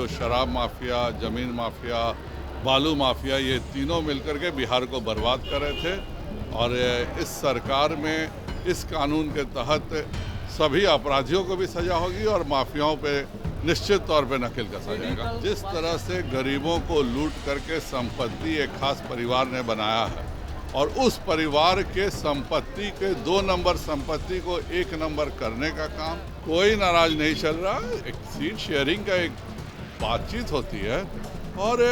जो शराब माफिया, ज़मीन माफिया, बालू माफिया, ये तीनों मिलकर के बिहार को बर्बाद कर रहे थे। और इस सरकार में इस कानून के तहत सभी अपराधियों को भी सजा होगी और माफियाओं पे निश्चित तौर पे नकेल कसा जाएगा। जिस तरह से गरीबों को लूट करके संपत्ति एक खास परिवार ने बनाया है और उस परिवार के संपत्ति के 2 नंबर संपत्ति को 1 नंबर करने का काम, कोई नाराज नहीं चल रहा। एक सीट शेयरिंग का एक बातचीत होती है और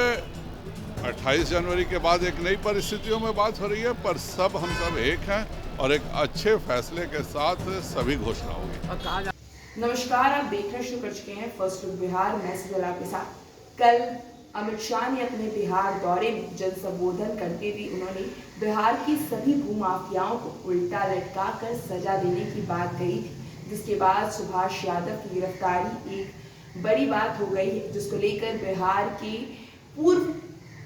28 जनवरी के बाद एक नई परिस्थितियों में बात हो रही है, पर हम सब एक हैं और एक अच्छे फैसले के साथ सभी घोषणा होगी। नमस्कार, आप देख रहे शुरू कर चुके हैं फर्स्ट लुक बिहार। मैं सजल आपके साथ। कल अमित शाह ने अपने बिहार दौरे में जन संबोधन करते हुए उन्होंने बिहार की सभी भूमाफियाओं को उल्टा लटका कर सजा देने की बात कही थी, जिसके बाद सुभाष यादव की गिरफ्तारी एक बड़ी बात हो गई है, जिसको लेकर बिहार के पूर्व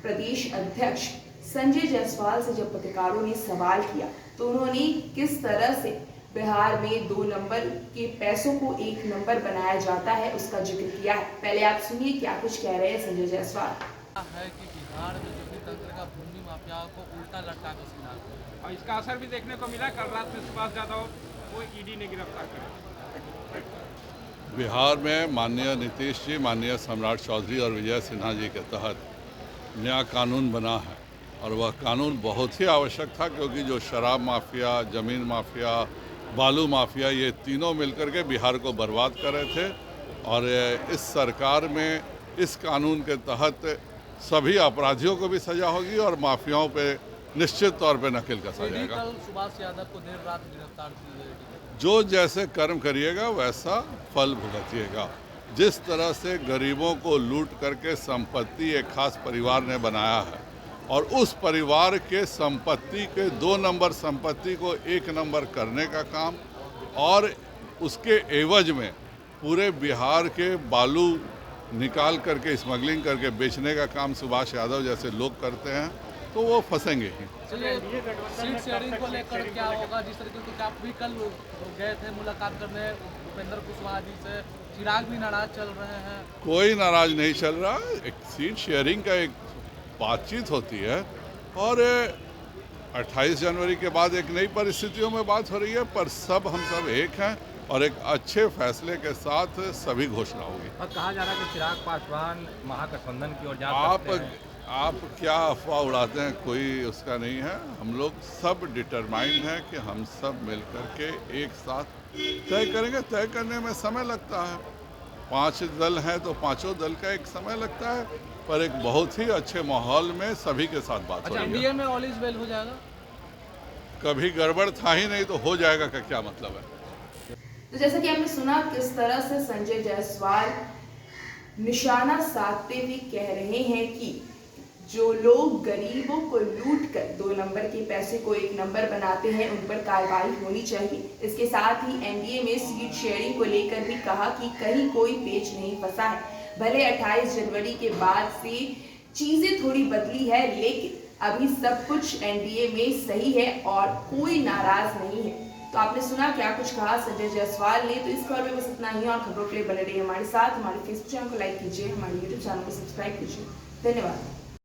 प्रदेश अध्यक्ष संजय जायसवाल से जब पत्रकारों ने सवाल किया तो उन्होंने किस तरह से बिहार में 2 नंबर के पैसों को 1 नंबर बनाया जाता है उसका जिक्र किया है। पहले आप सुनिए क्या कुछ कह रहे हैं संजय जायसवाल। है कि बिहार में जो भी तंत्र का भूमि माफिया को उल्टा लटका कर सीना और इसका असर भी देखने को मिला। कल रात में सुभाष यादव को ईडी ने गिरफ्तार किया। बिहार में माननीय नीतीश जी, माननीय सम्राट चौधरी और विजय सिन्हा जी के तहत नया कानून बना है और वह कानून बहुत ही आवश्यक था, क्योंकि जो शराब माफिया, ज़मीन माफिया, बालू माफिया, ये तीनों मिलकर के बिहार को बर्बाद कर रहे थे। और इस सरकार में इस कानून के तहत सभी अपराधियों को भी सजा होगी और माफियाओं पे निश्चित तौर पे नकेल कसा जाएगा। कल सुभाष यादव को देर रात गिरफ्तार किया। जो जैसे कर्म करिएगा वैसा फल भुगतिएगा। जिस तरह से गरीबों को लूट करके संपत्ति एक खास परिवार ने बनाया है और उस परिवार के संपत्ति के 2 नंबर संपत्ति को 1 नंबर करने का काम और उसके एवज में पूरे बिहार के बालू निकाल करके स्मगलिंग करके बेचने का काम सुभाष यादव जैसे लोग करते हैं, तो वो फंसेंगे ही। सीट शेयरिंग को लेकर क्या होगा? जिस तरीके से आप भी कल गए थे मुलाकात करने उपेंद्र कुशवाहा जी से, चिराग भी नाराज चल रहे हैं। कोई नाराज नहीं चल रहा। एक सीट शेयरिंग का एक बातचीत होती है और 28 जनवरी के बाद एक नई परिस्थितियों में बात हो रही है, पर हम सब एक हैं और एक अच्छे फैसले के साथ सभी घोषणा होगी। और कहा जा रहा है कि चिराग पासवान महागठबंधन की ओर जा सकते हैं। आप क्या अफवाह उड़ाते हैं, कोई उसका नहीं है। हम लोग सब डिटरमाइंड हैं कि हम सब मिलकर के एक साथ तय करेंगे। तय करने में समय लगता है, 5 दल हैं तो पांचों दल का एक समय लगता है, पर एक बहुत ही अच्छे माहौल में सभी के साथ बात हो रही है। एनडीए में ऑल इज वेल हो जाएगा। कभी गड़बड़ था ही नहीं तो हो जाएगा का क्या मतलब है? तो जैसा कि आपने सुना किस तरह से संजय जायसवाल निशाना साधते हुए कह रहे हैं कि जो लोग गरीबों को लूट कर 2 नंबर के पैसे को 1 नंबर बनाते हैं उन पर कार्रवाई होनी चाहिए। इसके साथ ही एनडीए में सीट शेयरिंग को लेकर भी कहा कि कहीं कोई पेच नहीं फंसा है। भले 28 जनवरी के बाद से चीजें थोड़ी बदली है, लेकिन अभी सब कुछ एनडीए में सही है और कोई नाराज नहीं है। तो आपने सुना क्या कुछ कहा संजय जायसवाल ने। तो इस खबर में बस इतना ही और खबरों के लिए बने रहिए हमारे साथ। हमारे फेसबुक चैनल को लाइक कीजिए, हमारे यूट्यूब चैनल को सब्सक्राइब कीजिए। धन्यवाद।